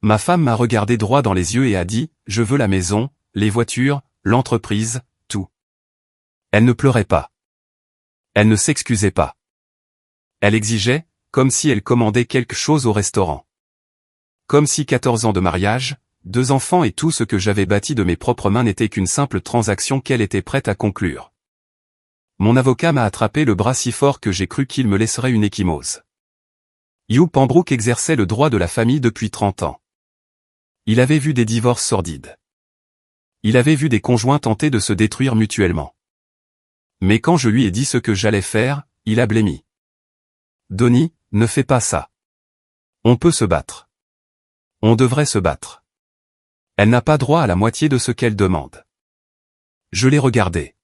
Ma femme m'a regardé droit dans les yeux et a dit, je veux la maison, les voitures, l'entreprise, tout. Elle ne pleurait pas. Elle ne s'excusait pas. Elle exigeait, comme si elle commandait quelque chose au restaurant. Comme si 14 ans de mariage, 2 enfants et tout ce que j'avais bâti de mes propres mains n'était qu'une simple transaction qu'elle était prête à conclure. Mon avocat m'a attrapé le bras si fort que j'ai cru qu'il me laisserait une ecchymose. Hugh Pembroke exerçait le droit de la famille depuis 30 ans. Il avait vu des divorces sordides. Il avait vu des conjoints tenter de se détruire mutuellement. Mais quand je lui ai dit ce que j'allais faire, il a blêmi. Donnie, ne fais pas ça. On peut se battre. On devrait se battre. Elle n'a pas droit à la moitié de ce qu'elle demande. Je l'ai regardée.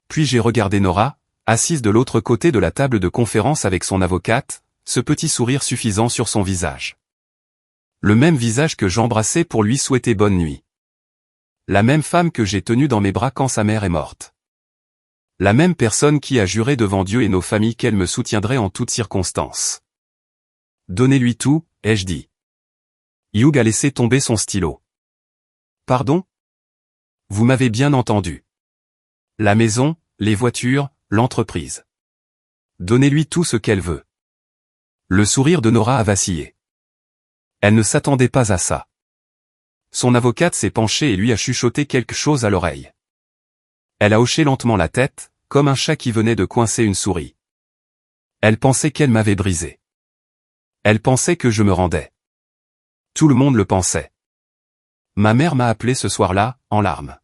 Puis j'ai regardé Nora, assise de l'autre côté de la table de conférence avec son avocate, ce petit sourire suffisant sur son visage. Le même visage que j'embrassais pour lui souhaiter bonne nuit. La même femme que j'ai tenue dans mes bras quand sa mère est morte. La même personne qui a juré devant Dieu et nos familles qu'elle me soutiendrait en toutes circonstances. Donnez-lui tout, ai-je dit. Hugh a laissé tomber son stylo. Pardon ? Vous m'avez bien entendu. La maison, les voitures, l'entreprise. Donnez-lui tout ce qu'elle veut. Le sourire de Nora a vacillé. Elle ne s'attendait pas à ça. Son avocate s'est penchée et lui a chuchoté quelque chose à l'oreille. Elle a hoché lentement la tête, comme un chat qui venait de coincer une souris. Elle pensait qu'elle m'avait brisé. Elle pensait que je me rendais. Tout le monde le pensait. Ma mère m'a appelé ce soir-là, en larmes.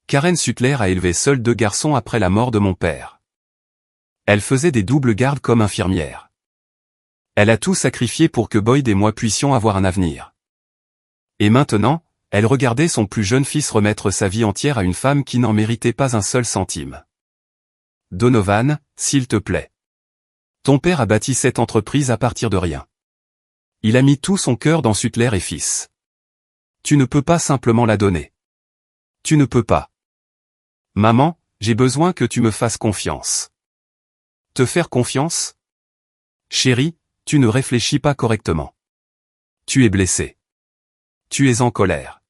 Karen Sutler a élevé seule 2 garçons après la mort de mon père. Elle faisait des doubles gardes comme infirmière. Elle a tout sacrifié pour que Boyd et moi puissions avoir un avenir. Et maintenant, elle regardait son plus jeune fils remettre sa vie entière à une femme qui n'en méritait pas un seul centime. Donovan, s'il te plaît. Ton père a bâti cette entreprise à partir de rien. Il a mis tout son cœur dans Sutler et fils. Tu ne peux pas simplement la donner. Tu ne peux pas. Maman, j'ai besoin que tu me fasses confiance. Te faire confiance ? Chérie, tu ne réfléchis pas correctement. Tu es blessé. Tu es en colère.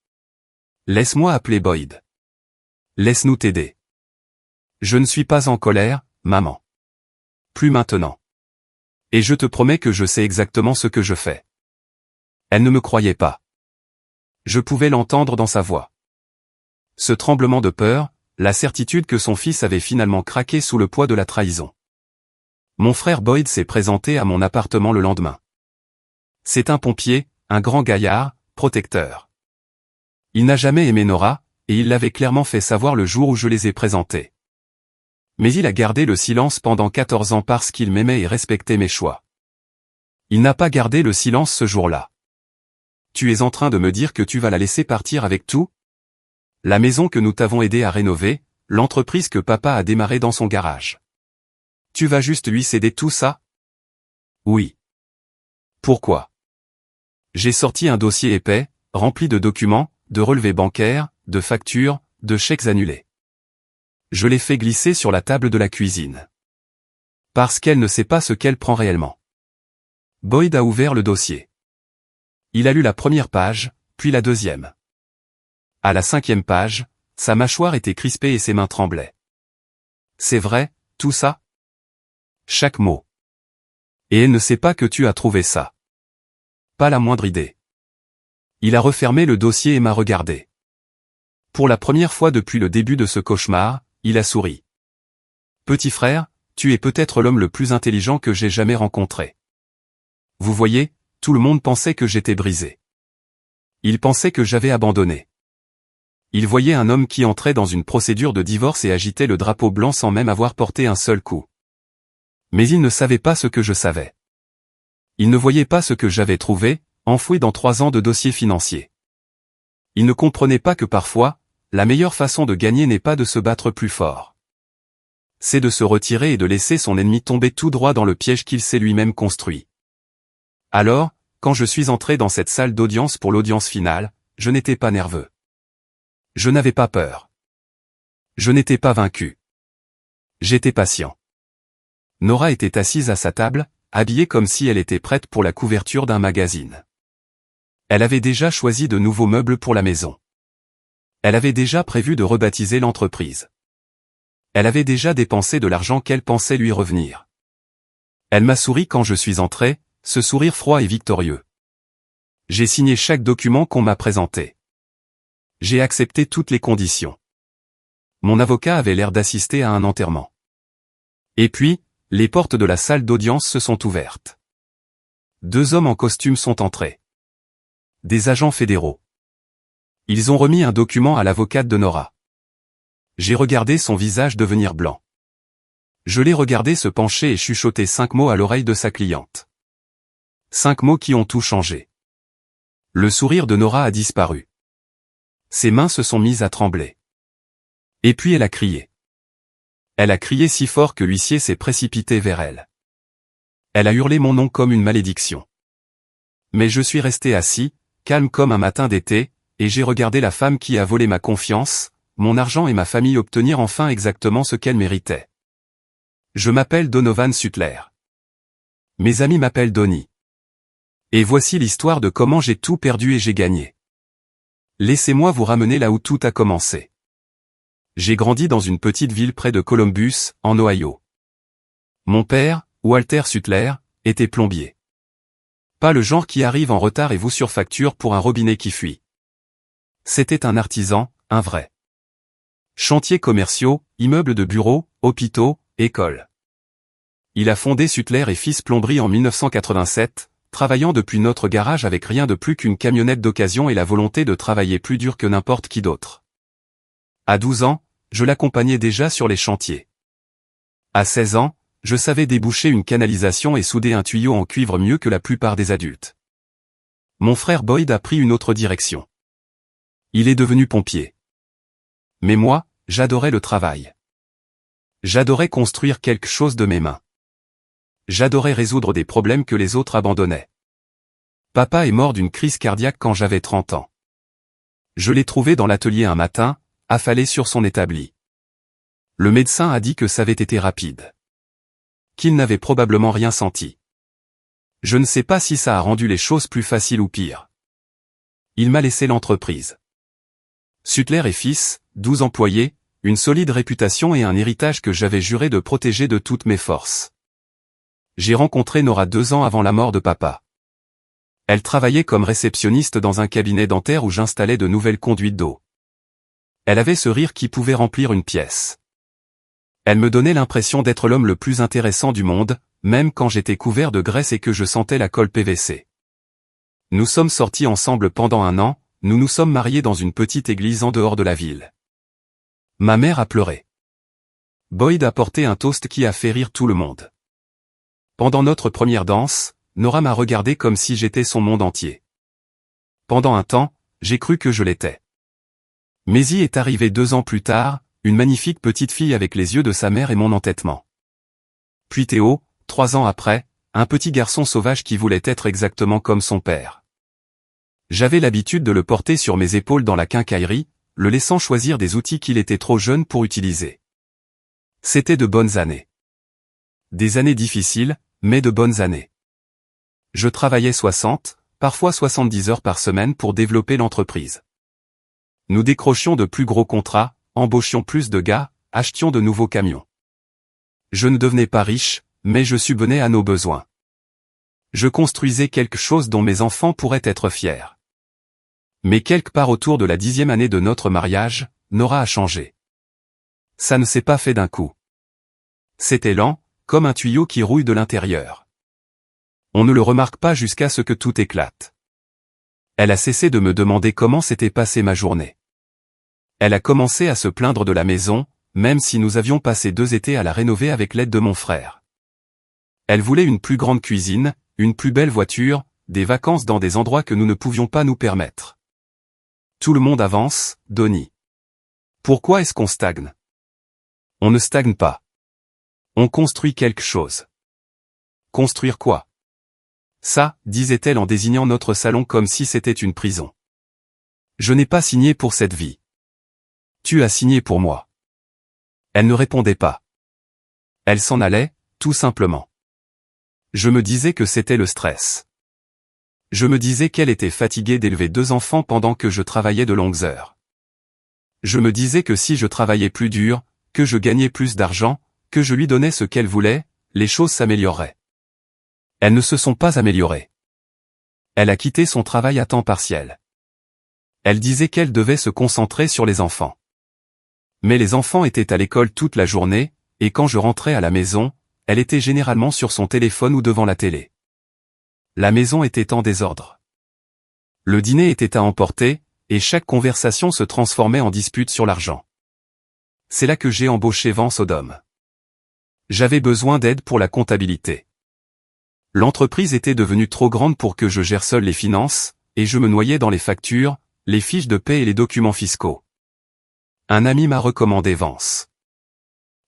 Laisse-moi appeler Boyd. Laisse-nous t'aider. Je ne suis pas en colère, maman. Plus maintenant. Et je te promets que je sais exactement ce que je fais. Elle ne me croyait pas. Je pouvais l'entendre dans sa voix. Ce tremblement de peur, la certitude que son fils avait finalement craqué sous le poids de la trahison. Mon frère Boyd s'est présenté à mon appartement le lendemain. C'est un pompier, un grand gaillard, protecteur. Il n'a jamais aimé Nora, et il l'avait clairement fait savoir le jour où je les ai présentés. Mais il a gardé le silence pendant 14 ans parce qu'il m'aimait et respectait mes choix. Il n'a pas gardé le silence ce jour-là. Tu es en train de me dire que tu vas la laisser partir avec tout ? La maison que nous t'avons aidé à rénover, l'entreprise que papa a démarrée dans son garage. Tu vas juste lui céder tout ça ? Oui. Pourquoi ? J'ai sorti un dossier épais, rempli de documents, de relevés bancaires, de factures, de chèques annulés. Je l'ai fait glisser sur la table de la cuisine. Parce qu'elle ne sait pas ce qu'elle prend réellement. Boyd a ouvert le dossier. Il a lu la première page, puis la deuxième. À la 5e page, sa mâchoire était crispée et ses mains tremblaient. C'est vrai, tout ça ? Chaque mot. Et elle ne sait pas que tu as trouvé ça. Pas la moindre idée. Il a refermé le dossier et m'a regardé. Pour la première fois depuis le début de ce cauchemar, il a souri. Petit frère, tu es peut-être l'homme le plus intelligent que j'ai jamais rencontré. Vous voyez, tout le monde pensait que j'étais brisé. Il pensait que j'avais abandonné. Il voyait un homme qui entrait dans une procédure de divorce et agitait le drapeau blanc sans même avoir porté un seul coup. Mais il ne savait pas ce que je savais. Il ne voyait pas ce que j'avais trouvé, enfoui dans 3 ans de dossiers financiers. Il ne comprenait pas que parfois, la meilleure façon de gagner n'est pas de se battre plus fort. C'est de se retirer et de laisser son ennemi tomber tout droit dans le piège qu'il s'est lui-même construit. Alors, quand je suis entré dans cette salle d'audience pour l'audience finale, je n'étais pas nerveux. Je n'avais pas peur. Je n'étais pas vaincu. J'étais patient. Nora était assise à sa table, habillée comme si elle était prête pour la couverture d'un magazine. Elle avait déjà choisi de nouveaux meubles pour la maison. Elle avait déjà prévu de rebaptiser l'entreprise. Elle avait déjà dépensé de l'argent qu'elle pensait lui revenir. Elle m'a souri quand je suis entré, ce sourire froid et victorieux. J'ai signé chaque document qu'on m'a présenté. J'ai accepté toutes les conditions. Mon avocat avait l'air d'assister à un enterrement. Et puis, les portes de la salle d'audience se sont ouvertes. 2 hommes en costume sont entrés. Des agents fédéraux. Ils ont remis un document à l'avocate de Nora. J'ai regardé son visage devenir blanc. Je l'ai regardé se pencher et chuchoter 5 mots à l'oreille de sa cliente. 5 mots qui ont tout changé. Le sourire de Nora a disparu. Ses mains se sont mises à trembler. Et puis elle a crié. Elle a crié si fort que l'huissier s'est précipité vers elle. Elle a hurlé mon nom comme une malédiction. Mais je suis resté assis, calme comme un matin d'été, et j'ai regardé la femme qui a volé ma confiance, mon argent et ma famille obtenir enfin exactement ce qu'elle méritait. Je m'appelle Donovan Sutler. Mes amis m'appellent Donnie. Et voici l'histoire de comment j'ai tout perdu et j'ai gagné. Laissez-moi vous ramener là où tout a commencé. J'ai grandi dans une petite ville près de Columbus, en Ohio. Mon père, Walter Sutler, était plombier. Pas le genre qui arrive en retard et vous surfacture pour un robinet qui fuit. C'était un artisan, un vrai. Chantiers commerciaux, immeubles de bureaux, hôpitaux, écoles. Il a fondé Sutler et Fils Plomberie en 1987, travaillant depuis notre garage avec rien de plus qu'une camionnette d'occasion et la volonté de travailler plus dur que n'importe qui d'autre. À 12 ans, je l'accompagnais déjà sur les chantiers. À 16 ans, je savais déboucher une canalisation et souder un tuyau en cuivre mieux que la plupart des adultes. Mon frère Boyd a pris une autre direction. Il est devenu pompier. Mais moi, j'adorais le travail. J'adorais construire quelque chose de mes mains. J'adorais résoudre des problèmes que les autres abandonnaient. Papa est mort d'une crise cardiaque quand j'avais 30 ans. Je l'ai trouvé dans l'atelier un matin, affalé sur son établi. Le médecin a dit que ça avait été rapide. Qu'il n'avait probablement rien senti. Je ne sais pas si ça a rendu les choses plus faciles ou pires. Il m'a laissé l'entreprise. Sutler et Fils, 12 employés, une solide réputation et un héritage que j'avais juré de protéger de toutes mes forces. J'ai rencontré Nora 2 ans avant la mort de papa. Elle travaillait comme réceptionniste dans un cabinet dentaire où j'installais de nouvelles conduites d'eau. Elle avait ce rire qui pouvait remplir une pièce. Elle me donnait l'impression d'être l'homme le plus intéressant du monde, même quand j'étais couvert de graisse et que je sentais la colle PVC. Nous sommes sortis ensemble pendant 1 an, nous nous sommes mariés dans une petite église en dehors de la ville. Ma mère a pleuré. Boyd a porté un toast qui a fait rire tout le monde. Pendant notre première danse, Nora m'a regardé comme si j'étais son monde entier. Pendant un temps, j'ai cru que je l'étais. Maisie est arrivée 2 ans plus tard, une magnifique petite fille avec les yeux de sa mère et mon entêtement. Puis Théo, 3 ans après, un petit garçon sauvage qui voulait être exactement comme son père. J'avais l'habitude de le porter sur mes épaules dans la quincaillerie, le laissant choisir des outils qu'il était trop jeune pour utiliser. C'était de bonnes années. Des années difficiles, mais de bonnes années. Je travaillais 60, parfois 70 heures par semaine pour développer l'entreprise. Nous décrochions de plus gros contrats, embauchions plus de gars, achetions de nouveaux camions. Je ne devenais pas riche, mais je subvenais à nos besoins. Je construisais quelque chose dont mes enfants pourraient être fiers. Mais quelque part autour de la 10e année de notre mariage, Nora a changé. Ça ne s'est pas fait d'un coup. C'était lent, comme un tuyau qui rouille de l'intérieur. On ne le remarque pas jusqu'à ce que tout éclate. Elle a cessé de me demander comment s'était passée ma journée. Elle a commencé à se plaindre de la maison, même si nous avions passé 2 étés à la rénover avec l'aide de mon frère. Elle voulait une plus grande cuisine, une plus belle voiture, des vacances dans des endroits que nous ne pouvions pas nous permettre. Tout le monde avance, Donnie. Pourquoi est-ce qu'on stagne? On ne stagne pas. On construit quelque chose. Construire quoi? Ça, disait-elle en désignant notre salon comme si c'était une prison. Je n'ai pas signé pour cette vie. Tu as signé pour moi. Elle ne répondait pas. Elle s'en allait, tout simplement. Je me disais que c'était le stress. Je me disais qu'elle était fatiguée d'élever 2 enfants pendant que je travaillais de longues heures. Je me disais que si je travaillais plus dur, que je gagnais plus d'argent, que je lui donnais ce qu'elle voulait, les choses s'amélioreraient. Elles ne se sont pas améliorées. Elle a quitté son travail à temps partiel. Elle disait qu'elle devait se concentrer sur les enfants. Mais les enfants étaient à l'école toute la journée, et quand je rentrais à la maison, elle était généralement sur son téléphone ou devant la télé. La maison était en désordre. Le dîner était à emporter, et chaque conversation se transformait en dispute sur l'argent. C'est là que j'ai embauché Vance Odom. J'avais besoin d'aide pour la comptabilité. L'entreprise était devenue trop grande pour que je gère seul les finances, et je me noyais dans les factures, les fiches de paie et les documents fiscaux. Un ami m'a recommandé Vance.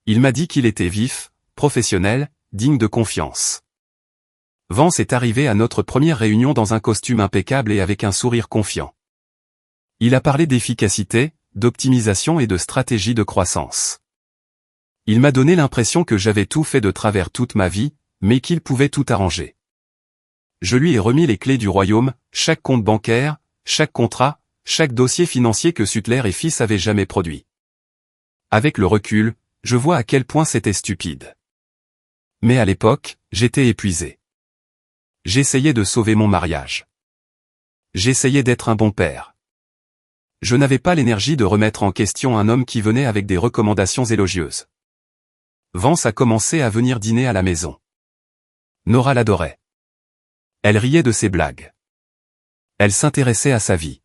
Il m'a dit qu'il était vif, professionnel, digne de confiance. Vance est arrivé à notre première réunion dans un costume impeccable et avec un sourire confiant. Il a parlé d'efficacité, d'optimisation et de stratégie de croissance. Il m'a donné l'impression que j'avais tout fait de travers toute ma vie, mais qu'il pouvait tout arranger. Je lui ai remis les clés du royaume, chaque compte bancaire, chaque contrat, chaque dossier financier que Sutler et Fils avaient jamais produit. Avec le recul, je vois à quel point c'était stupide. Mais à l'époque, j'étais épuisé. J'essayais de sauver mon mariage. J'essayais d'être un bon père. Je n'avais pas l'énergie de remettre en question un homme qui venait avec des recommandations élogieuses. Vance a commencé à venir dîner à la maison. Nora l'adorait. Elle riait de ses blagues. Elle s'intéressait à sa vie.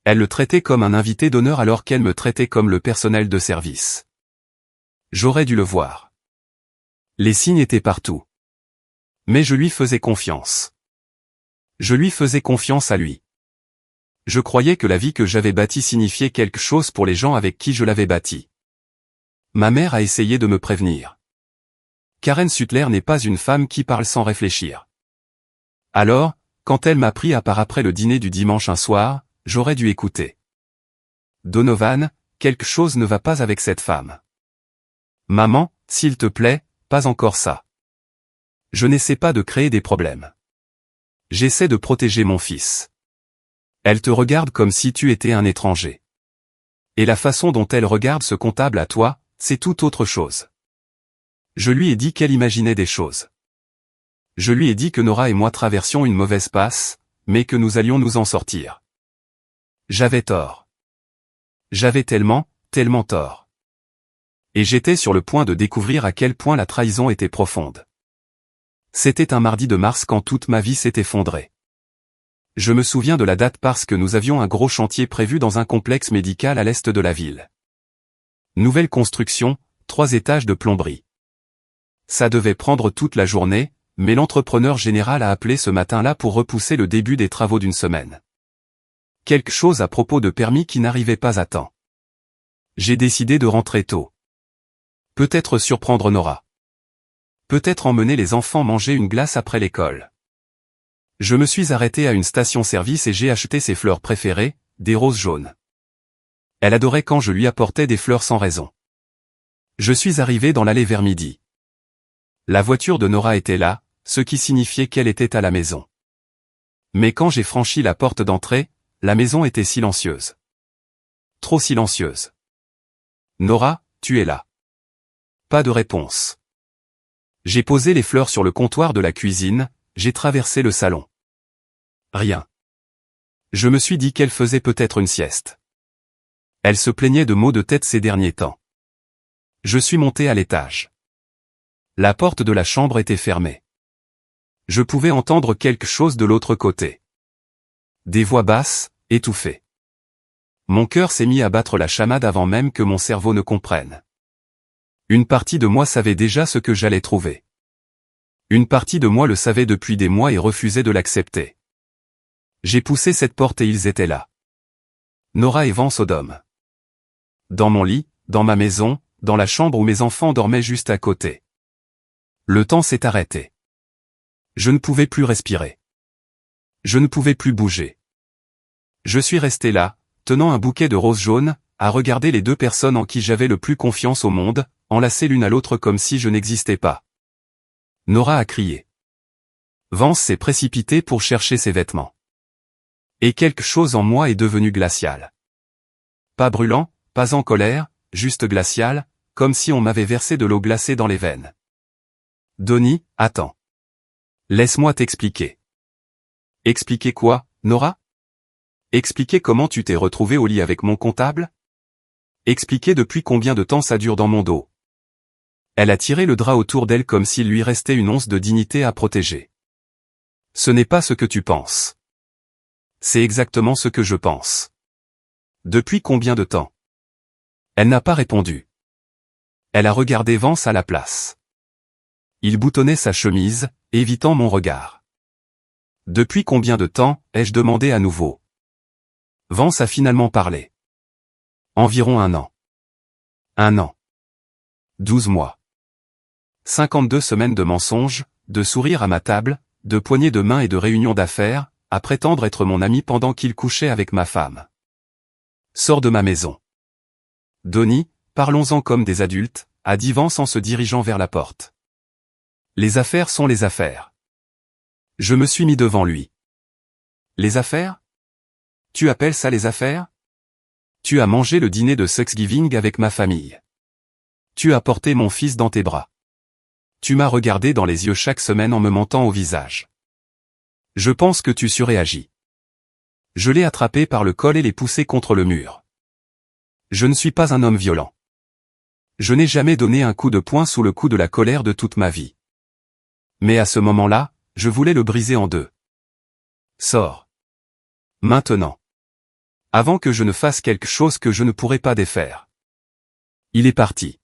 Elle le traitait comme un invité d'honneur alors qu'elle me traitait comme le personnel de service. J'aurais dû le voir. Les signes étaient partout. Mais je lui faisais confiance. Je lui faisais confiance à lui. Je croyais que la vie que j'avais bâtie signifiait quelque chose pour les gens avec qui je l'avais bâtie. Ma mère a essayé de me prévenir. Karen Sutler n'est pas une femme qui parle sans réfléchir. Alors, quand elle m'a pris à part après le dîner du dimanche un soir, j'aurais dû écouter. Donovan, quelque chose ne va pas avec cette femme. Maman, s'il te plaît, pas encore ça. Je n'essaie pas de créer des problèmes. J'essaie de protéger mon fils. Elle te regarde comme si tu étais un étranger. Et la façon dont elle regarde ce comptable à toi, c'est tout autre chose. Je lui ai dit qu'elle imaginait des choses. Je lui ai dit que Nora et moi traversions une mauvaise passe, mais que nous allions nous en sortir. J'avais tort. J'avais tellement tort. Et j'étais sur le point de découvrir à quel point la trahison était profonde. C'était un mardi de mars quand toute ma vie s'est effondrée. Je me souviens de la date parce que nous avions un gros chantier prévu dans un complexe médical à l'est de la ville. Nouvelle construction, 3 étages de plomberie. Ça devait prendre toute la journée, mais l'entrepreneur général a appelé ce matin-là pour repousser le début des travaux d'une semaine. Quelque chose à propos de permis qui n'arrivait pas à temps. J'ai décidé de rentrer tôt. Peut-être surprendre Nora. Peut-être emmener les enfants manger une glace après l'école. Je me suis arrêté à une station-service et j'ai acheté ses fleurs préférées, des roses jaunes. Elle adorait quand je lui apportais des fleurs sans raison. Je suis arrivé dans l'allée vers midi. La voiture de Nora était là, ce qui signifiait qu'elle était à la maison. Mais quand j'ai franchi la porte d'entrée, la maison était silencieuse. Trop silencieuse. Nora, tu es là. Pas de réponse. J'ai posé les fleurs sur le comptoir de la cuisine, j'ai traversé le salon. Rien. Je me suis dit qu'elle faisait peut-être une sieste. Elle se plaignait de maux de tête ces derniers temps. Je suis monté à l'étage. La porte de la chambre était fermée. Je pouvais entendre quelque chose de l'autre côté. Des voix basses, étouffées. Mon cœur s'est mis à battre la chamade avant même que mon cerveau ne comprenne. Une partie de moi savait déjà ce que j'allais trouver. Une partie de moi le savait depuis des mois et refusait de l'accepter. J'ai poussé cette porte et ils étaient là. Nora et Vance Odom. Dans mon lit, dans ma maison, dans la chambre où mes enfants dormaient juste à côté. Le temps s'est arrêté. Je ne pouvais plus respirer. Je ne pouvais plus bouger. Je suis resté là, tenant un bouquet de roses jaunes, à regarder les 2 personnes en qui j'avais le plus confiance au monde, enlacées l'une à l'autre comme si je n'existais pas. Nora a crié. Vance s'est précipité pour chercher ses vêtements. Et quelque chose en moi est devenu glacial. Pas brûlant, pas en colère, juste glacial, comme si on m'avait versé de l'eau glacée dans les veines. Donnie, attends. Laisse-moi t'expliquer. Expliquer quoi, Nora? Expliquer comment tu t'es retrouvée au lit avec mon comptable? Expliquer depuis combien de temps ça dure dans mon dos. Elle a tiré le drap autour d'elle comme s'il lui restait une once de dignité à protéger. Ce n'est pas ce que tu penses. C'est exactement ce que je pense. Depuis combien de temps? Elle n'a pas répondu. Elle a regardé Vance à la place. Il boutonnait sa chemise, évitant mon regard. Depuis combien de temps, ai-je demandé à nouveau. Vance a finalement parlé. Environ 1 an. 1 an. 12 mois. 52 semaines de mensonges, de sourires à ma table, de poignées de main et de réunions d'affaires, à prétendre être mon ami pendant qu'il couchait avec ma femme. Sors de ma maison. Donnie, parlons-en comme des adultes, a dit Vance en se dirigeant vers la porte. Les affaires sont les affaires. Je me suis mis devant lui. Les affaires? Tu appelles ça les affaires? Tu as mangé le dîner de Thanksgiving avec ma famille. Tu as porté mon fils dans tes bras. Tu m'as regardé dans les yeux chaque semaine en me mentant au visage. Je pense que tu surréagis. Je l'ai attrapé par le col et l'ai poussé contre le mur. Je ne suis pas un homme violent. Je n'ai jamais donné un coup de poing sous le coup de la colère de toute ma vie. Mais à ce moment-là, je voulais le briser en deux. Sors. Maintenant. Avant que je ne fasse quelque chose que je ne pourrais pas défaire. Il est parti.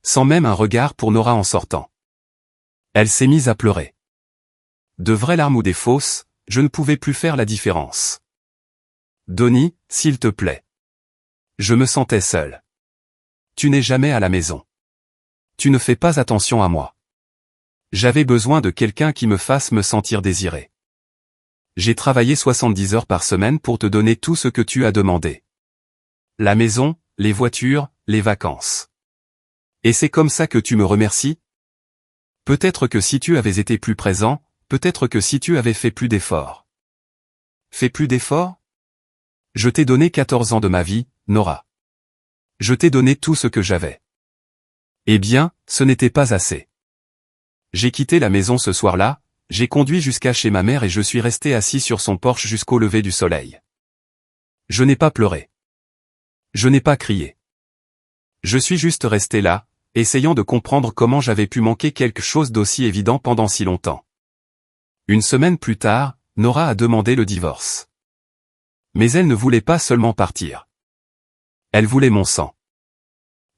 Sans même un regard pour Nora en sortant. Elle s'est mise à pleurer. De vraies larmes ou des fausses, je ne pouvais plus faire la différence. Donnie, s'il te plaît. Je me sentais seul. Tu n'es jamais à la maison. Tu ne fais pas attention à moi. J'avais besoin de quelqu'un qui me fasse me sentir désiré. J'ai travaillé 70 heures par semaine pour te donner tout ce que tu as demandé. La maison, les voitures, les vacances. Et c'est comme ça que tu me remercies? Peut-être que si tu avais été plus présent, peut-être que si tu avais fait plus d'efforts. Fais plus d'efforts? Je t'ai donné 14 ans de ma vie, Nora. Je t'ai donné tout ce que j'avais. Eh bien, ce n'était pas assez. J'ai quitté la maison ce soir-là, j'ai conduit jusqu'à chez ma mère et je suis resté assis sur son porche jusqu'au lever du soleil. Je n'ai pas pleuré. Je n'ai pas crié. Je suis juste resté là, essayant de comprendre comment j'avais pu manquer quelque chose d'aussi évident pendant si longtemps. Une semaine plus tard, Nora a demandé le divorce. Mais elle ne voulait pas seulement partir. Elle voulait mon sang.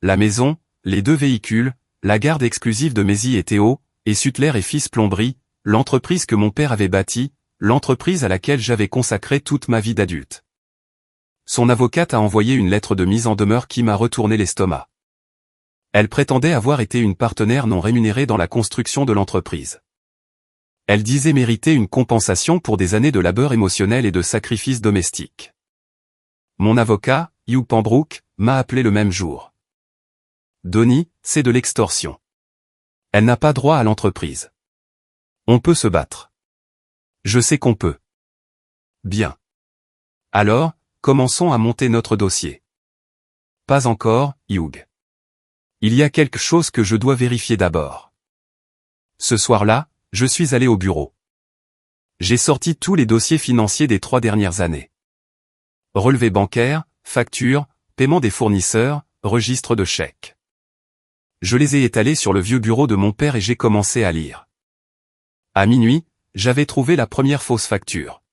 La maison, les 2 véhicules, la garde exclusive de Mézy et Théo, et Sutler et Fils Plomberie, l'entreprise que mon père avait bâtie, l'entreprise à laquelle j'avais consacré toute ma vie d'adulte. Son avocate a envoyé une lettre de mise en demeure qui m'a retourné l'estomac. Elle prétendait avoir été une partenaire non rémunérée dans la construction de l'entreprise. Elle disait mériter une compensation pour des années de labeur émotionnel et de sacrifices domestiques. Mon avocat, Hugh Pembroke, m'a appelé le même jour. Donnie, c'est de l'extorsion. Elle n'a pas droit à l'entreprise. On peut se battre. Je sais qu'on peut. Bien. Alors, commençons à monter notre dossier. Pas encore, Hugh. Il y a quelque chose que je dois vérifier d'abord. Ce soir-là, je suis allé au bureau. J'ai sorti tous les dossiers financiers des 3 dernières années. Relevés bancaires, factures, paiement des fournisseurs, registre de chèques. Je les ai étalés sur le vieux bureau de mon père et j'ai commencé à lire. À minuit, j'avais trouvé la première fausse facture.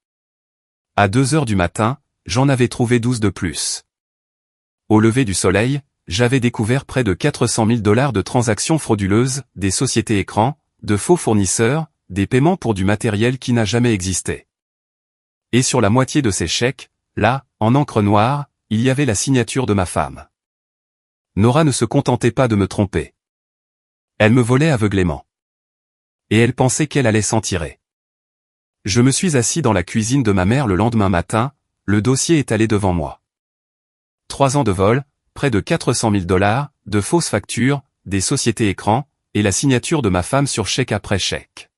À 2 heures du matin, j'en avais trouvé 12 de plus. Au lever du soleil, j'avais découvert près de 400 000 $ de transactions frauduleuses, des sociétés écrans, de faux fournisseurs, des paiements pour du matériel qui n'a jamais existé. Et sur la moitié de ces chèques, là, en encre noire, il y avait la signature de ma femme. Nora ne se contentait pas de me tromper. Elle me volait aveuglément. Et elle pensait qu'elle allait s'en tirer. Je me suis assis dans la cuisine de ma mère le lendemain matin, le dossier étalé devant moi. 3 ans de vol, près de 400 000 $, de fausses factures, des sociétés écrans, et la signature de ma femme sur chèque après chèque.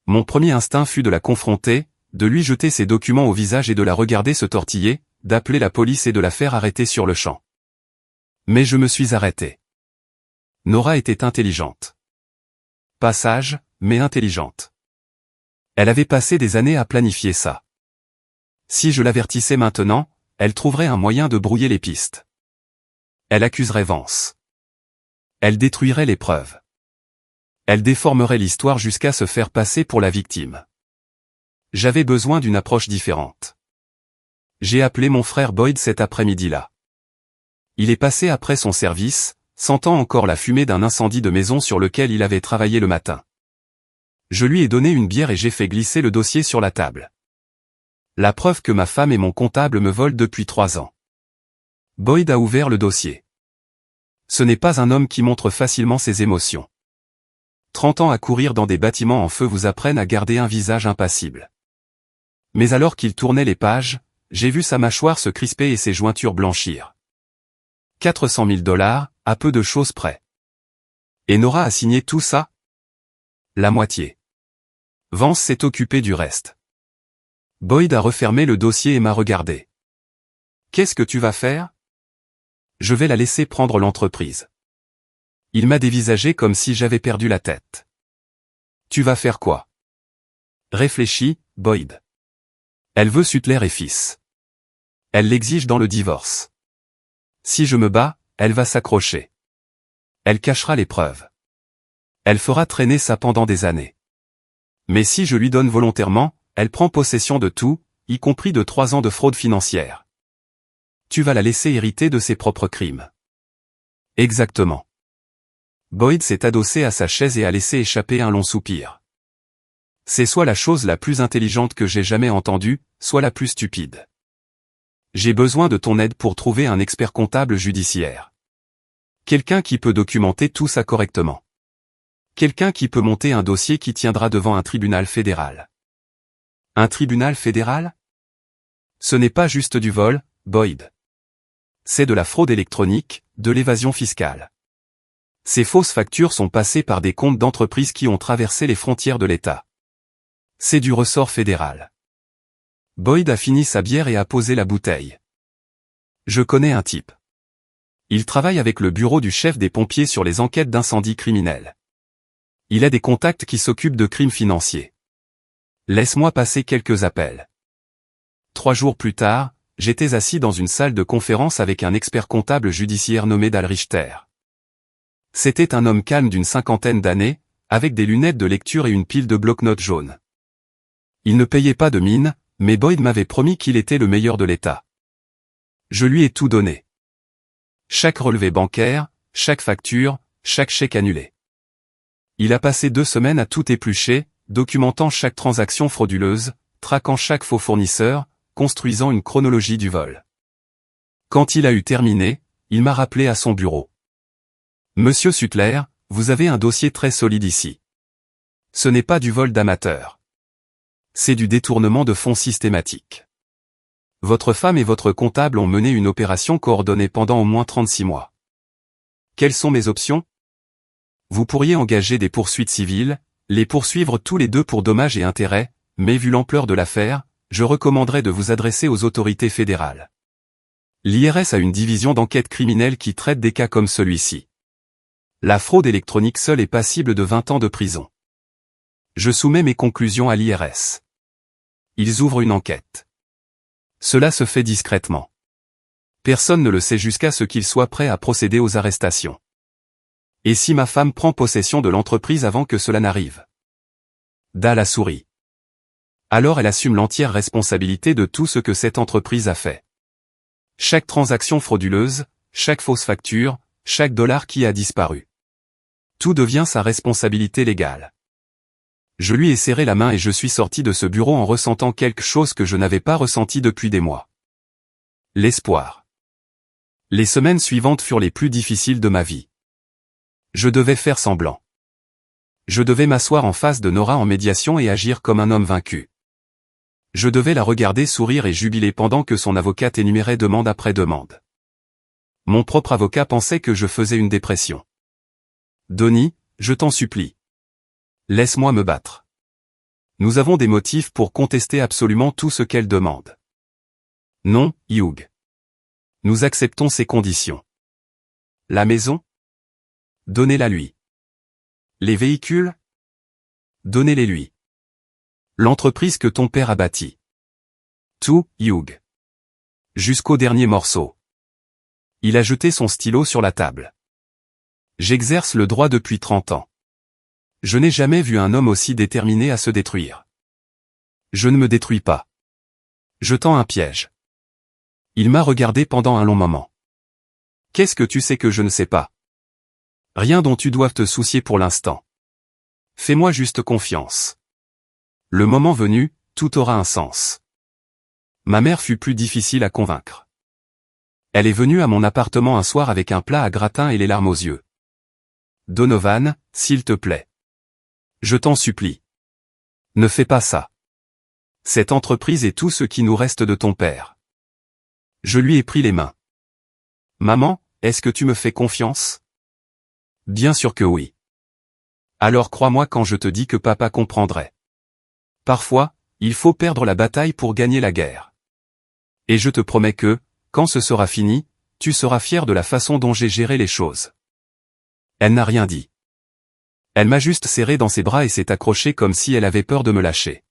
Mon premier instinct fut de la confronter, de lui jeter ses documents au visage et de la regarder se tortiller, d'appeler la police et de la faire arrêter sur le champ. Mais je me suis arrêté. Nora était intelligente. Pas sage, mais intelligente. Elle avait passé des années à planifier ça. Si je l'avertissais maintenant, elle trouverait un moyen de brouiller les pistes. Elle accuserait Vance. Elle détruirait les preuves. Elle déformerait l'histoire jusqu'à se faire passer pour la victime. J'avais besoin d'une approche différente. J'ai appelé mon frère Boyd cet après-midi-là. Il est passé après son service, sentant encore la fumée d'un incendie de maison sur lequel il avait travaillé le matin. Je lui ai donné une bière et j'ai fait glisser le dossier sur la table. La preuve que ma femme et mon comptable me volent depuis 3 ans. Boyd a ouvert le dossier. Ce n'est pas un homme qui montre facilement ses émotions. 30 ans à courir dans des bâtiments en feu vous apprennent à garder un visage impassible. Mais alors qu'il tournait les pages, j'ai vu sa mâchoire se crisper et ses jointures blanchir. 400 000 $, à peu de choses près. Et Nora a signé tout ça? La moitié. Vance s'est occupé du reste. Boyd a refermé le dossier et m'a regardé. Qu'est-ce que tu vas faire? Je vais la laisser prendre l'entreprise. Il m'a dévisagé comme si j'avais perdu la tête. Tu vas faire quoi? Réfléchis, Boyd. Elle veut Sutler et fils. Elle l'exige dans le divorce. Si je me bats, elle va s'accrocher. Elle cachera les preuves. Elle fera traîner ça pendant des années. Mais si je lui donne volontairement, elle prend possession de tout, y compris de 3 ans de fraude financière. Tu vas la laisser hériter de ses propres crimes. Exactement. Boyd s'est adossé à sa chaise et a laissé échapper un long soupir. C'est soit la chose la plus intelligente que j'ai jamais entendue, soit la plus stupide. J'ai besoin de ton aide pour trouver un expert comptable judiciaire. Quelqu'un qui peut documenter tout ça correctement. Quelqu'un qui peut monter un dossier qui tiendra devant un tribunal fédéral. Un tribunal fédéral? Ce n'est pas juste du vol, Boyd. C'est de la fraude électronique, de l'évasion fiscale. Ces fausses factures sont passées par des comptes d'entreprises qui ont traversé les frontières de l'État. C'est du ressort fédéral. Boyd a fini sa bière et a posé la bouteille. Je connais un type. Il travaille avec le bureau du chef des pompiers sur les enquêtes d'incendies criminels. Il a des contacts qui s'occupent de crimes financiers. Laisse-moi passer quelques appels. 3 jours plus tard, j'étais assis dans une salle de conférence avec un expert comptable judiciaire nommé Dal Richter. C'était un homme calme d'une 50aine d'années, avec des lunettes de lecture et une pile de bloc-notes jaunes. Il ne payait pas de mine, mais Boyd m'avait promis qu'il était le meilleur de l'État. Je lui ai tout donné. Chaque relevé bancaire, chaque facture, chaque chèque annulé. Il a passé 2 semaines à tout éplucher, documentant chaque transaction frauduleuse, traquant chaque faux fournisseur, construisant une chronologie du vol. Quand il a eu terminé, il m'a rappelé à son bureau. Monsieur Sutler, vous avez un dossier très solide ici. Ce n'est pas du vol d'amateur. C'est du détournement de fonds systématique. Votre femme et votre comptable ont mené une opération coordonnée pendant au moins 36 mois. Quelles sont mes options? Vous pourriez engager des poursuites civiles, les poursuivre tous les deux pour dommages et intérêts, mais vu l'ampleur de l'affaire, je recommanderais de vous adresser aux autorités fédérales. L'IRS a une division d'enquête criminelle qui traite des cas comme celui-ci. La fraude électronique seule est passible de 20 ans de prison. Je soumets mes conclusions à l'IRS. Ils ouvrent une enquête. Cela se fait discrètement. Personne ne le sait jusqu'à ce qu'ils soient prêts à procéder aux arrestations. Et si ma femme prend possession de l'entreprise avant que cela n'arrive? Dal a souri. Alors elle assume l'entière responsabilité de tout ce que cette entreprise a fait. Chaque transaction frauduleuse, chaque fausse facture, chaque dollar qui a disparu. Tout devient sa responsabilité légale. Je lui ai serré la main et je suis sorti de ce bureau en ressentant quelque chose que je n'avais pas ressenti depuis des mois. L'espoir. Les semaines suivantes furent les plus difficiles de ma vie. Je devais faire semblant. Je devais m'asseoir en face de Nora en médiation et agir comme un homme vaincu. Je devais la regarder sourire et jubiler pendant que son avocate énumérait demande après demande. Mon propre avocat pensait que je faisais une dépression. Donnie, je t'en supplie. Laisse-moi me battre. Nous avons des motifs pour contester absolument tout ce qu'elle demande. Non, Hugh. Nous acceptons ces conditions. La maison? Donnez-la lui. Les véhicules? Donnez-les lui. L'entreprise que ton père a bâtie. Tout, Hugh. Jusqu'au dernier morceau. Il a jeté son stylo sur la table. J'exerce le droit depuis 30 ans. Je n'ai jamais vu un homme aussi déterminé à se détruire. Je ne me détruis pas. Je tends un piège. Il m'a regardé pendant un long moment. Qu'est-ce que tu sais que je ne sais pas? Rien dont tu doives te soucier pour l'instant. Fais-moi juste confiance. Le moment venu, tout aura un sens. Ma mère fut plus difficile à convaincre. Elle est venue à mon appartement un soir avec un plat à gratin et les larmes aux yeux. Donovan, s'il te plaît. Je t'en supplie. Ne fais pas ça. Cette entreprise est tout ce qui nous reste de ton père. Je lui ai pris les mains. Maman, est-ce que tu me fais confiance? Bien sûr que oui. Alors crois-moi quand je te dis que papa comprendrait. Parfois, il faut perdre la bataille pour gagner la guerre. Et je te promets que, quand ce sera fini, tu seras fier de la façon dont j'ai géré les choses. Elle n'a rien dit. Elle m'a juste serré dans ses bras et s'est accrochée comme si elle avait peur de me lâcher.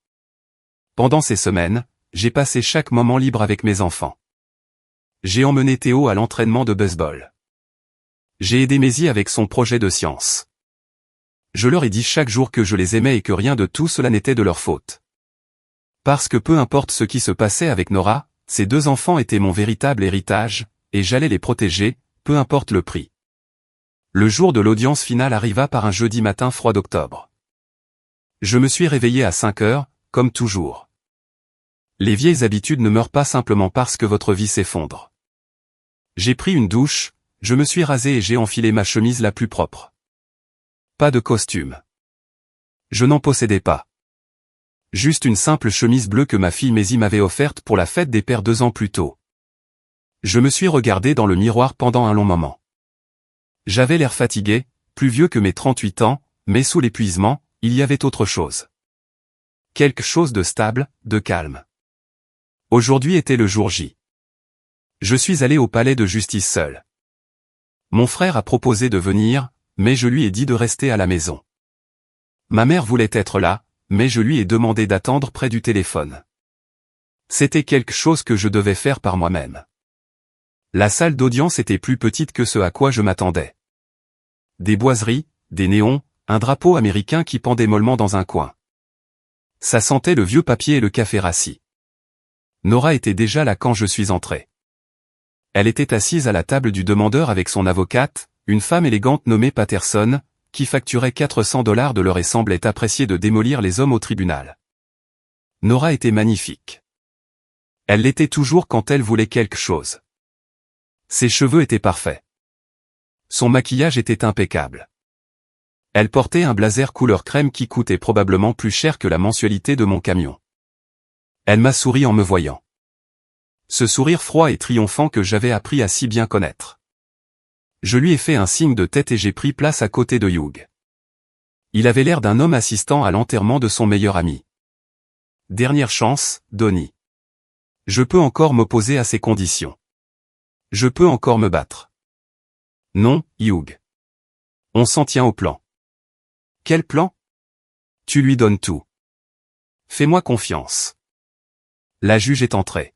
Pendant ces semaines, j'ai passé chaque moment libre avec mes enfants. J'ai emmené Théo à l'entraînement de baseball. J'ai aidé Maisie avec son projet de science. Je leur ai dit chaque jour que je les aimais et que rien de tout cela n'était de leur faute. Parce que peu importe ce qui se passait avec Nora, ces 2 enfants étaient mon véritable héritage, et j'allais les protéger, peu importe le prix. Le jour de l'audience finale arriva par un jeudi matin froid d'octobre. Je me suis réveillé à 5 heures, comme toujours. Les vieilles habitudes ne meurent pas simplement parce que votre vie s'effondre. J'ai pris une douche, je me suis rasé et j'ai enfilé ma chemise la plus propre. Pas de costume. Je n'en possédais pas. Juste une simple chemise bleue que ma fille Maisie m'avait offerte pour la fête des pères 2 ans plus tôt. Je me suis regardé dans le miroir pendant un long moment. J'avais l'air fatigué, plus vieux que mes 38 ans, mais sous l'épuisement, il y avait autre chose. Quelque chose de stable, de calme. Aujourd'hui était le jour J. Je suis allé au palais de justice seul. Mon frère a proposé de venir, mais je lui ai dit de rester à la maison. Ma mère voulait être là, mais je lui ai demandé d'attendre près du téléphone. C'était quelque chose que je devais faire par moi-même. La salle d'audience était plus petite que ce à quoi je m'attendais. Des boiseries, des néons, un drapeau américain qui pendait mollement dans un coin. Ça sentait le vieux papier et le café rassis. Nora était déjà là quand je suis entré. Elle était assise à la table du demandeur avec son avocate, une femme élégante nommée Patterson, qui facturait $400 de l'heure et semblait apprécier de démolir les hommes au tribunal. Nora était magnifique. Elle l'était toujours quand elle voulait quelque chose. Ses cheveux étaient parfaits. Son maquillage était impeccable. Elle portait un blazer couleur crème qui coûtait probablement plus cher que la mensualité de mon camion. Elle m'a souri en me voyant. Ce sourire froid et triomphant que j'avais appris à si bien connaître. Je lui ai fait un signe de tête et j'ai pris place à côté de Hugh. Il avait l'air d'un homme assistant à l'enterrement de son meilleur ami. Dernière chance, Donnie. Je peux encore m'opposer à ces conditions. Je peux encore me battre. Non, Hugh. On s'en tient au plan. Quel plan? Tu lui donnes tout. Fais-moi confiance. La juge est entrée.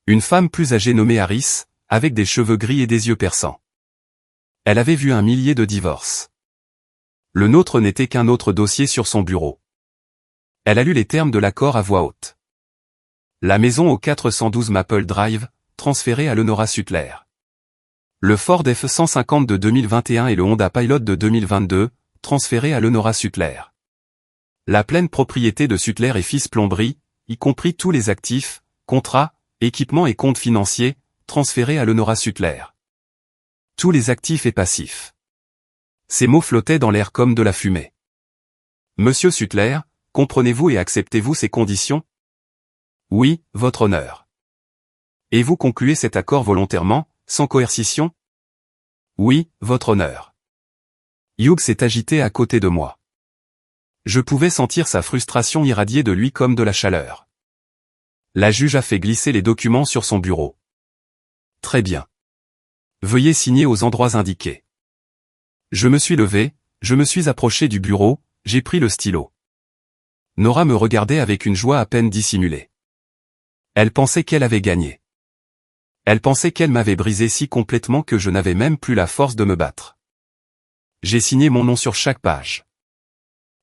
Une femme plus âgée nommée Harris, avec des cheveux gris et des yeux perçants. Elle avait vu 1 millier de divorces. Le nôtre n'était qu'un autre dossier sur son bureau. Elle a lu les termes de l'accord à voix haute. La maison au 412 Maple Drive, transférée à Lenora Sutler. Le Ford F-150 de 2021 et le Honda Pilot de 2022, transférés à Lenora Sutler. La pleine propriété de Sutler et Fils Plomberie, y compris tous les actifs, contrats, équipements et comptes financiers, transférés à Lenora Sutler. Tous les actifs et passifs. Ces mots flottaient dans l'air comme de la fumée. Monsieur Sutler, comprenez-vous et acceptez-vous ces conditions? Oui, votre honneur. Et vous concluez cet accord volontairement, sans coercition? Oui, votre honneur. Hugh s'est agité à côté de moi. Je pouvais sentir sa frustration irradier de lui comme de la chaleur. La juge a fait glisser les documents sur son bureau. Très bien. Veuillez signer aux endroits indiqués. Je me suis levé, je me suis approché du bureau, j'ai pris le stylo. Nora me regardait avec une joie à peine dissimulée. Elle pensait qu'elle avait gagné. Elle pensait qu'elle m'avait brisé si complètement que je n'avais même plus la force de me battre. J'ai signé mon nom sur chaque page.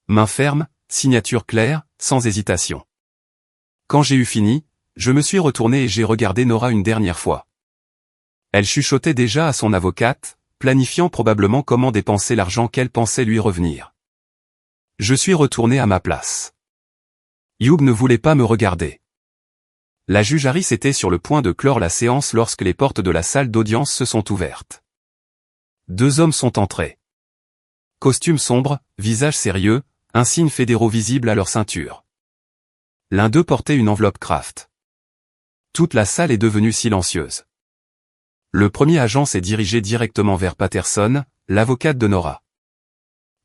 Main ferme, signature claire, sans hésitation. Quand j'ai eu fini, je me suis retourné et j'ai regardé Nora une dernière fois. Elle chuchotait déjà à son avocate, planifiant probablement comment dépenser l'argent qu'elle pensait lui revenir. Je suis retourné à ma place. Hugh ne voulait pas me regarder. La juge Harris était sur le point de clore la séance lorsque les portes de la salle d'audience se sont ouvertes. 2 hommes sont entrés. Costume sombre, visage sérieux, insignes fédéraux visibles à leur ceinture. L'un d'eux portait une enveloppe Kraft. Toute la salle est devenue silencieuse. Le premier agent s'est dirigé directement vers Patterson, l'avocate de Nora.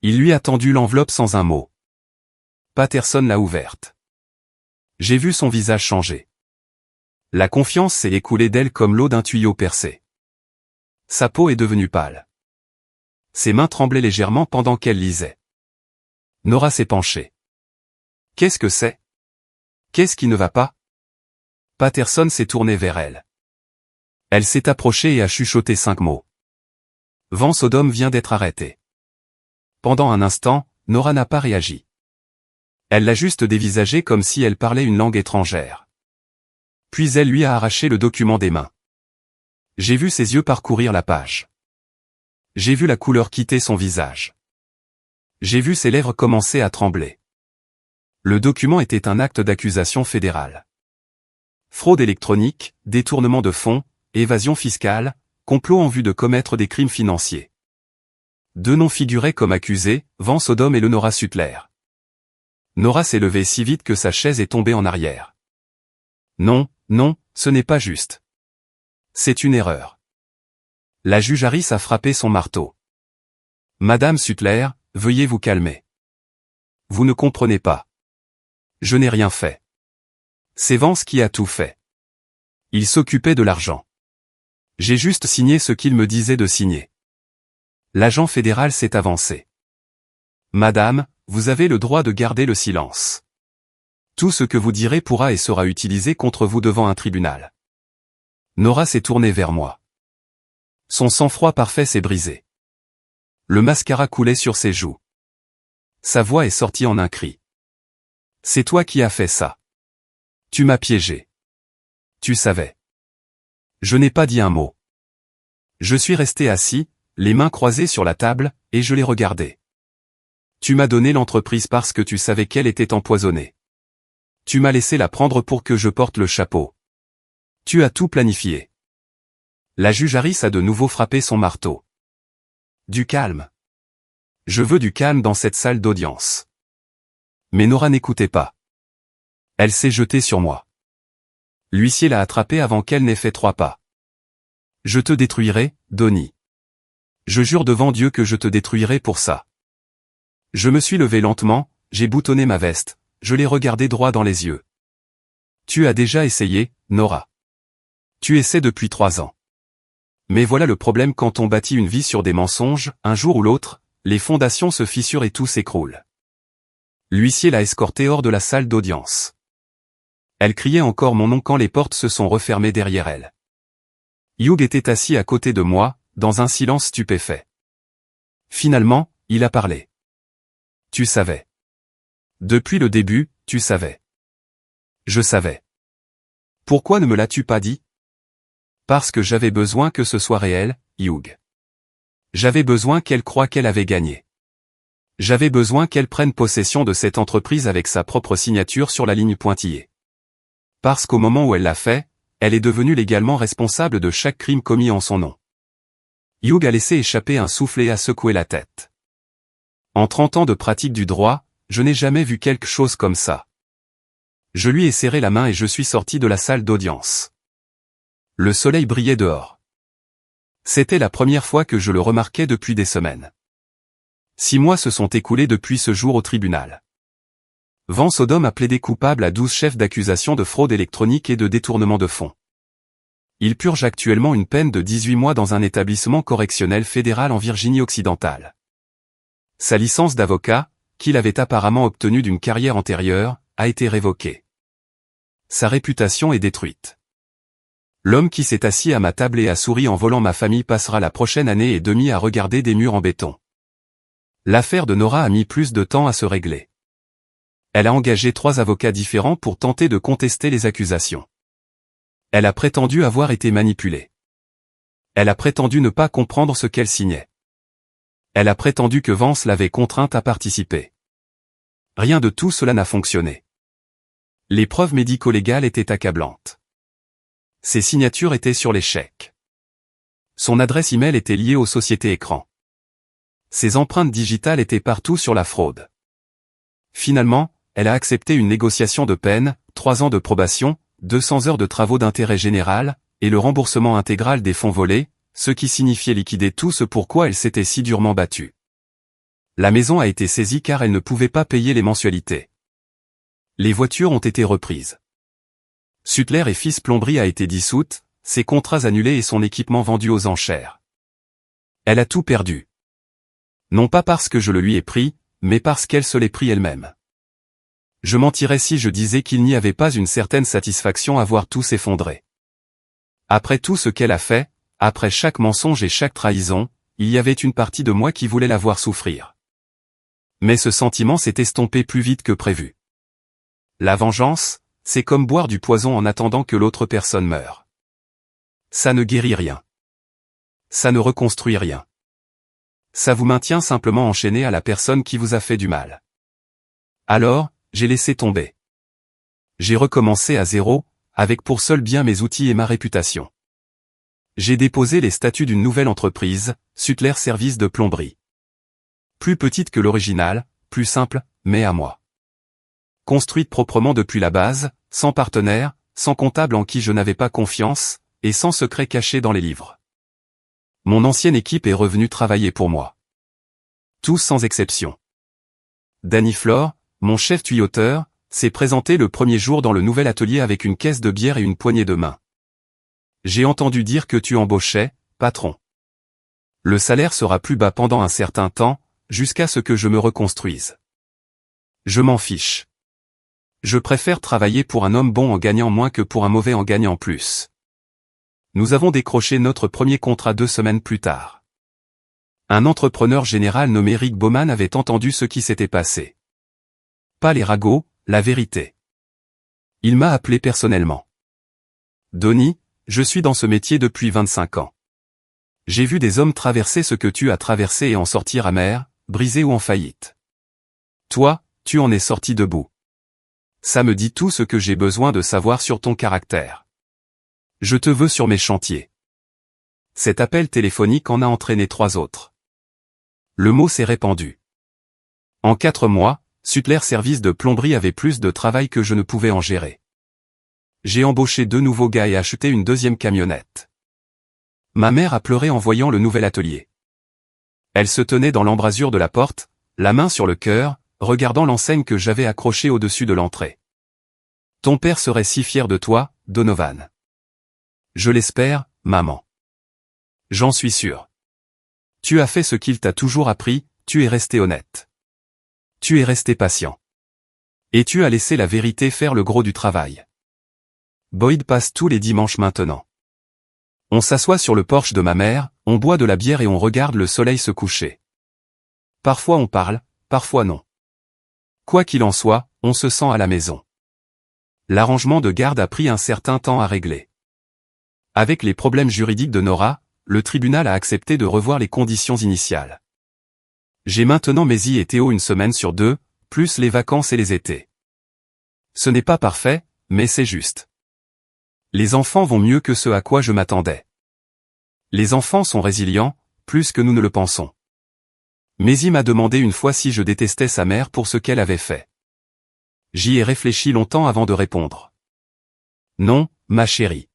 Il lui a tendu l'enveloppe sans un mot. Patterson l'a ouverte. J'ai vu son visage changer. La confiance s'est écoulée d'elle comme l'eau d'un tuyau percé. Sa peau est devenue pâle. Ses mains tremblaient légèrement pendant qu'elle lisait. Nora s'est penchée. Qu'est-ce que c'est? Qu'est-ce qui ne va pas? Patterson s'est tourné vers elle. Elle s'est approchée et a chuchoté 5 mots. Van Sodom vient d'être arrêté. Pendant un instant, Nora n'a pas réagi. Elle l'a juste dévisagé comme si elle parlait une langue étrangère. Puis elle lui a arraché le document des mains. J'ai vu ses yeux parcourir la page. J'ai vu la couleur quitter son visage. J'ai vu ses lèvres commencer à trembler. Le document était un acte d'accusation fédéral. Fraude électronique, détournement de fonds, évasion fiscale, complot en vue de commettre des crimes financiers. 2 noms figuraient comme accusés, Van Sodom et Nora Sutler. Nora s'est levée si vite que sa chaise est tombée en arrière. Non, non, ce n'est pas juste. C'est une erreur. La juge Harris a frappé son marteau. Madame Sutler, veuillez vous calmer. Vous ne comprenez pas. Je n'ai rien fait. C'est Vance qui a tout fait. Il s'occupait de l'argent. J'ai juste signé ce qu'il me disait de signer. L'agent fédéral s'est avancé. Madame, vous avez le droit de garder le silence. Tout ce que vous direz pourra et sera utilisé contre vous devant un tribunal. Nora s'est tournée vers moi. Son sang-froid parfait s'est brisé. Le mascara coulait sur ses joues. Sa voix est sortie en un cri. C'est toi qui as fait ça. Tu m'as piégé. Tu savais. Je n'ai pas dit un mot. Je suis resté assis, les mains croisées sur la table, et je l'ai regardé. Tu m'as donné l'entreprise parce que tu savais qu'elle était empoisonnée. Tu m'as laissé la prendre pour que je porte le chapeau. Tu as tout planifié. La juge Harris a de nouveau frappé son marteau. Du calme. Je veux du calme dans cette salle d'audience. Mais Nora n'écoutait pas. Elle s'est jetée sur moi. L'huissier l'a attrapée avant qu'elle n'ait fait 3 pas. Je te détruirai, Donnie. Je jure devant Dieu que je te détruirai pour ça. Je me suis levé lentement, j'ai boutonné ma veste, je l'ai regardé droit dans les yeux. Tu as déjà essayé, Nora. Tu essaies depuis 3 ans. Mais voilà le problème quand on bâtit une vie sur des mensonges, un jour ou l'autre, les fondations se fissurent et tout s'écroule. L'huissier l'a escortée hors de la salle d'audience. Elle criait encore mon nom quand les portes se sont refermées derrière elle. Hugh était assis à côté de moi, dans un silence stupéfait. Finalement, il a parlé. Tu savais. Depuis le début, tu savais. Je savais. Pourquoi ne me l'as-tu pas dit? Parce que j'avais besoin que ce soit réel, Hugh. J'avais besoin qu'elle croie qu'elle avait gagné. J'avais besoin qu'elle prenne possession de cette entreprise avec sa propre signature sur la ligne pointillée. Parce qu'au moment où elle l'a fait, elle est devenue légalement responsable de chaque crime commis en son nom. Hugh a laissé échapper un souffle et a secoué la tête. En 30 ans de pratique du droit, je n'ai jamais vu quelque chose comme ça. Je lui ai serré la main et je suis sorti de la salle d'audience. Le soleil brillait dehors. C'était la première fois que je le remarquais depuis des semaines. 6 mois se sont écoulés depuis ce jour au tribunal. Van Sodom a plaidé coupable à 12 chefs d'accusation de fraude électronique et de détournement de fonds. Il purge actuellement une peine de 18 mois dans un établissement correctionnel fédéral en Virginie-Occidentale. Sa licence d'avocat, qu'il avait apparemment obtenue d'une carrière antérieure, a été révoquée. Sa réputation est détruite. L'homme qui s'est assis à ma table et a souri en volant ma famille passera la prochaine année et demie à regarder des murs en béton. L'affaire de Nora a mis plus de temps à se régler. Elle a engagé 3 avocats différents pour tenter de contester les accusations. Elle a prétendu avoir été manipulée. Elle a prétendu ne pas comprendre ce qu'elle signait. Elle a prétendu que Vance l'avait contrainte à participer. Rien de tout cela n'a fonctionné. Les preuves médico-légales étaient accablantes. Ses signatures étaient sur les chèques. Son adresse e-mail était liée aux sociétés écrans. Ses empreintes digitales étaient partout sur la fraude. Finalement, elle a accepté une négociation de peine, 3 ans de probation, 200 heures de travaux d'intérêt général, et le remboursement intégral des fonds volés, ce qui signifiait liquider tout ce pourquoi elle s'était si durement battue. La maison a été saisie car elle ne pouvait pas payer les mensualités. Les voitures ont été reprises. Sutler et Fils Plomberie a été dissoute, ses contrats annulés et son équipement vendu aux enchères. Elle a tout perdu. Non pas parce que je le lui ai pris, mais parce qu'elle se l'est pris elle-même. Je mentirais si je disais qu'il n'y avait pas une certaine satisfaction à voir tout s'effondrer. Après tout ce qu'elle a fait, après chaque mensonge et chaque trahison, il y avait une partie de moi qui voulait la voir souffrir. Mais ce sentiment s'est estompé plus vite que prévu. La vengeance, c'est comme boire du poison en attendant que l'autre personne meure. Ça ne guérit rien. Ça ne reconstruit rien. Ça vous maintient simplement enchaîné à la personne qui vous a fait du mal. Alors, j'ai laissé tomber. J'ai recommencé à zéro, avec pour seul bien mes outils et ma réputation. J'ai déposé les statuts d'une nouvelle entreprise, Sutler Services de Plomberie. Plus petite que l'original, plus simple, mais à moi. Construite proprement depuis la base, sans partenaire, sans comptable en qui je n'avais pas confiance, et sans secret caché dans les livres. Mon ancienne équipe est revenue travailler pour moi. Tous sans exception. Danny Flore, mon chef tuyauteur, s'est présenté le premier jour dans le nouvel atelier avec une caisse de bière et une poignée de main. J'ai entendu dire que tu embauchais, patron. Le salaire sera plus bas pendant un certain temps, jusqu'à ce que je me reconstruise. Je m'en fiche. Je préfère travailler pour un homme bon en gagnant moins que pour un mauvais en gagnant plus. Nous avons décroché notre premier contrat 2 semaines plus tard. Un entrepreneur général nommé Rick Bowman avait entendu ce qui s'était passé. Pas les ragots, la vérité. Il m'a appelé personnellement. Donny, je suis dans ce métier depuis 25 ans. J'ai vu des hommes traverser ce que tu as traversé et en sortir amers, brisés ou en faillite. Toi, tu en es sorti debout. Ça me dit tout ce que j'ai besoin de savoir sur ton caractère. Je te veux sur mes chantiers. Cet appel téléphonique en a entraîné 3 autres. Le mot s'est répandu. En 4 mois, Sutler Services de Plomberie avait plus de travail que je ne pouvais en gérer. J'ai embauché 2 nouveaux gars et acheté une 2e camionnette. Ma mère a pleuré en voyant le nouvel atelier. Elle se tenait dans l'embrasure de la porte, la main sur le cœur, regardant l'enseigne que j'avais accrochée au-dessus de l'entrée. Ton père serait si fier de toi, Donovan. Je l'espère, maman. J'en suis sûr. Tu as fait ce qu'il t'a toujours appris, tu es resté honnête. Tu es resté patient. Et tu as laissé la vérité faire le gros du travail. Boyd passe tous les dimanches maintenant. On s'assoit sur le porche de ma mère, on boit de la bière et on regarde le soleil se coucher. Parfois on parle, parfois non. Quoi qu'il en soit, on se sent à la maison. L'arrangement de garde a pris un certain temps à régler. Avec les problèmes juridiques de Nora, le tribunal a accepté de revoir les conditions initiales. J'ai maintenant Maisie et Théo 1 semaine sur 2, plus les vacances et les étés. Ce n'est pas parfait, mais c'est juste. Les enfants vont mieux que ce à quoi je m'attendais. Les enfants sont résilients, plus que nous ne le pensons. Maisie m'a demandé une fois si je détestais sa mère pour ce qu'elle avait fait. J'y ai réfléchi longtemps avant de répondre. Non, ma chérie.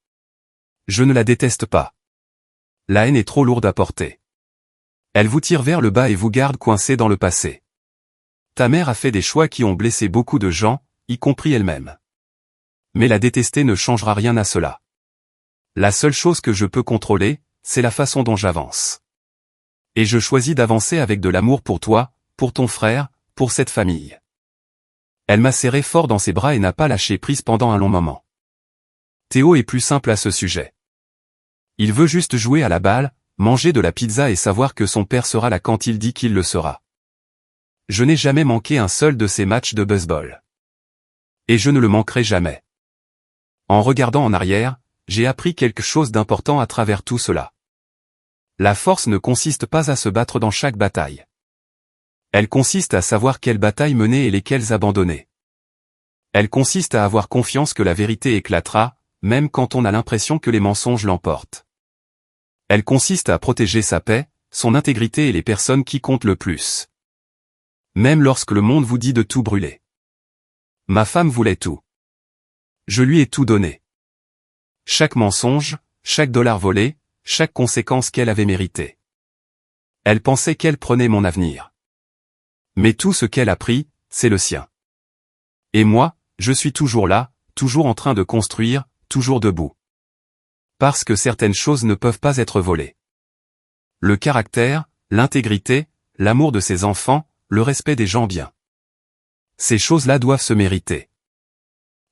Je ne la déteste pas. La haine est trop lourde à porter. Elle vous tire vers le bas et vous garde coincé dans le passé. Ta mère a fait des choix qui ont blessé beaucoup de gens, y compris elle-même. Mais la détester ne changera rien à cela. La seule chose que je peux contrôler, c'est la façon dont j'avance. Et je choisis d'avancer avec de l'amour pour toi, pour ton frère, pour cette famille. Elle m'a serré fort dans ses bras et n'a pas lâché prise pendant un long moment. Théo est plus simple à ce sujet. Il veut juste jouer à la balle, manger de la pizza et savoir que son père sera là quand il dit qu'il le sera. Je n'ai jamais manqué un seul de ces matchs de baseball. Et je ne le manquerai jamais. En regardant en arrière, j'ai appris quelque chose d'important à travers tout cela. La force ne consiste pas à se battre dans chaque bataille. Elle consiste à savoir quelles batailles mener et lesquelles abandonner. Elle consiste à avoir confiance que la vérité éclatera, même quand on a l'impression que les mensonges l'emportent. Elle consiste à protéger sa paix, son intégrité et les personnes qui comptent le plus. Même lorsque le monde vous dit de tout brûler. Ma femme voulait tout. Je lui ai tout donné. Chaque mensonge, chaque dollar volé, chaque conséquence qu'elle avait méritée. Elle pensait qu'elle prenait mon avenir. Mais tout ce qu'elle a pris, c'est le sien. Et moi, je suis toujours là, toujours en train de construire, toujours debout. Parce que certaines choses ne peuvent pas être volées. Le caractère, l'intégrité, l'amour de ses enfants, le respect des gens bien. Ces choses-là doivent se mériter.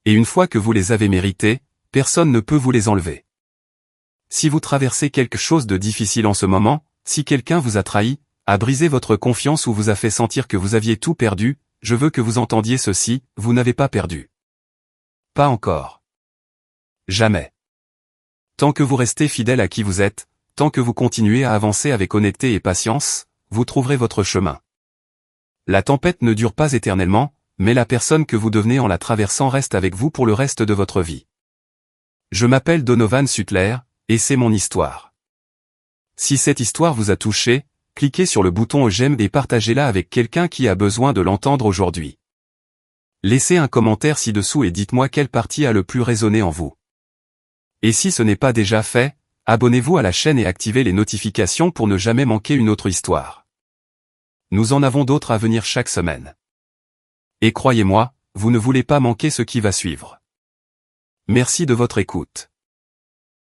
Et une fois que vous les avez méritées, personne ne peut vous les enlever. Si vous traversez quelque chose de difficile en ce moment, si quelqu'un vous a trahi, a brisé votre confiance ou vous a fait sentir que vous aviez tout perdu, je veux que vous entendiez ceci, vous n'avez pas perdu. Pas encore. Jamais. Tant que vous restez fidèle à qui vous êtes, tant que vous continuez à avancer avec honnêteté et patience, vous trouverez votre chemin. La tempête ne dure pas éternellement, mais la personne que vous devenez en la traversant reste avec vous pour le reste de votre vie. Je m'appelle Donovan Sutler, et c'est mon histoire. Si cette histoire vous a touché, cliquez sur le bouton j'aime et partagez-la avec quelqu'un qui a besoin de l'entendre aujourd'hui. Laissez un commentaire ci-dessous et dites-moi quelle partie a le plus résonné en vous. Et si ce n'est pas déjà fait, abonnez-vous à la chaîne et activez les notifications pour ne jamais manquer une autre histoire. Nous en avons d'autres à venir chaque semaine. Et croyez-moi, vous ne voulez pas manquer ce qui va suivre. Merci de votre écoute.